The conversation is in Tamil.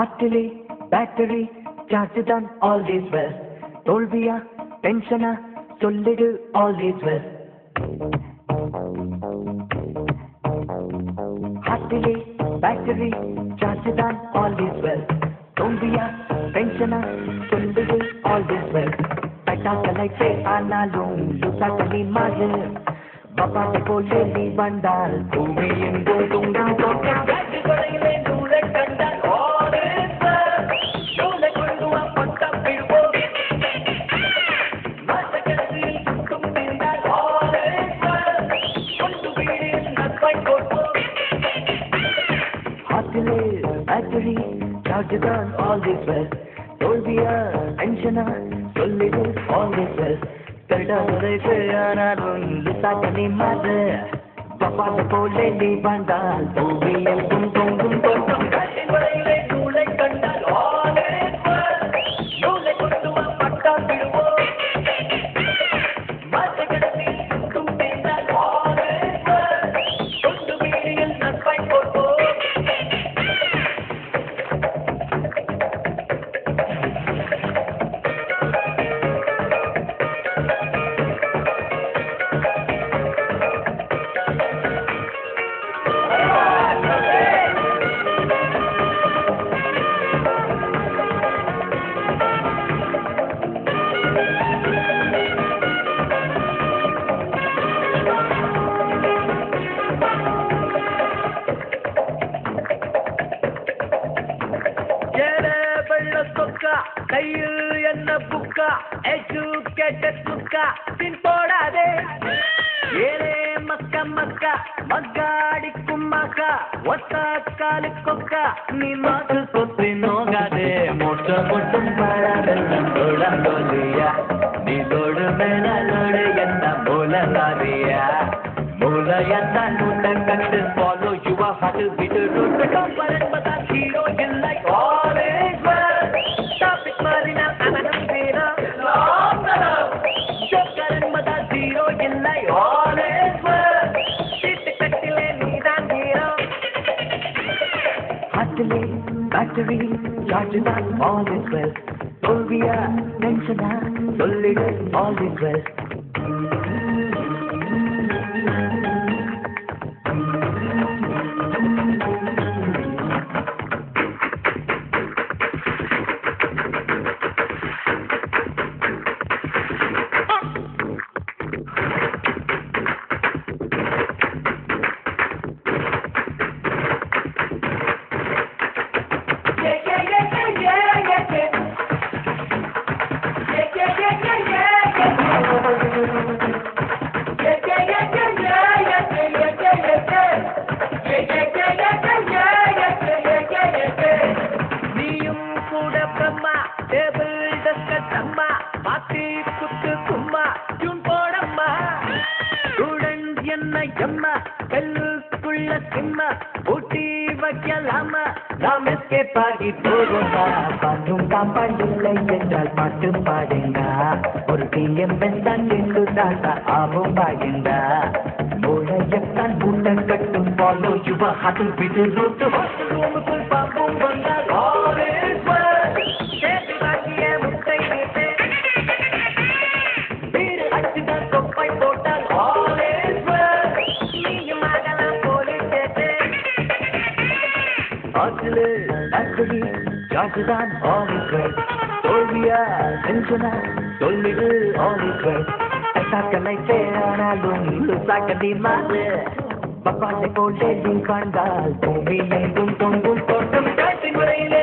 ஹார்ட்டிலே பேட்டரி சார்ஜ் தான் ஆல்வேஸ் வெல். தோல்வியா டென்ஷனா சொல்லிடு ஆல்வேஸ் வெல். ஹார்ட்டிலே பேட்டரி சார்ஜ் தான் ஆல்வேஸ் வெல். தோல்வியா டென்ஷனா சொல்லிடு ஆல்வேஸ் வெல். பட்டாக்களை ஆனாலும் லுசாக்களி மாறு. பப்பாட்டை போலே நீ வந்தால் பூமி எங்கும் தூங்கும் தோட்டம். Battery charge on all this well. தோல்வியா டென்ஷனா சொல்லிடு all this well. கடாரை செய்யானாலும் லுசாக்களி மாறு. பப்பாட்டை போலே நீ வந்தால் பூமி எங்கும் தூங்கும் தோட்டம். கையில் என்ன புக்கா எஜுகேட்டட் புக்கா பின் போடாதே. ஏலே மக்கா மக்கா மக்காடிக்கும் மக்கா ஒத்த காலு கொக்கா நீ மாத்து சொத்து நோகாதே. மோட்ட கொட்டும் பழவெல்லாம் தோடங்கோலியா நீ தோடு மேலோடு என்ன மூலகாரியா. மூலையத்தான் நூட்ட கட்டு ஃபாலோ யுவா ஹாட்டு விட்டு ரோட்டு கம்பரன் பதா ஹீரோ இல்லை ஆல்வேஸ் வெல். டாபிக் மாறினா அவனும் ஹீரோ ஜோக்கரன் பதா ஹீரோ இல்லை ஆல்வேஸ் வெல். சீட்டு கட்டிலே நீதான் ஹீரோ. ஹார்ட்டிலே பேட்டரி சார்ஜ் தான் ஆல்வேஸ் வெல். தோல்வியா டென்ஷனா சொல்லிடு ஆல்வேஸ் வெல். நாம் எஸ்கேப் ஆகி போகுமா. பாட்டும் பாம்பாண்டில்லை என்றால் பாட்டு பாடுங்கா. ஒரு டிஎம்என் தான் நின்று தாத்தா ஆகும் பாடுங்கா. மூளையத்தான் மூட்டை கட்டும் ஃபாலோ யுவா ஹாட்டு விட்டு ரோட்டு ரூமுக்குள் பாம்பும் வந்தால் ஆல்வேஸ் வெல். சேத்து பாக்கிய முட்டை வீட்டு வீடு அச்சுதான் தொப்பை போட்டால் ஆல்வேஸ் வெல். நீயும் ஆகலாம் போலீஸ் கேட்டு. ஹார்ட்டிலே பேட்டரி சார்ஜ் தான் ஆல்வேஸ் வெல். தோல்வியா டென்ஷனா சொல்லிடு ஆல்வேஸ் வெல். பட்டாக்களை ஆனாலும் லுசாக்களி மாறு. பப்பாட்டை போலே நீ கண்டால் பூமி எங்கும் தொங்கும் தோட்டம். காற்றின் முறையிலே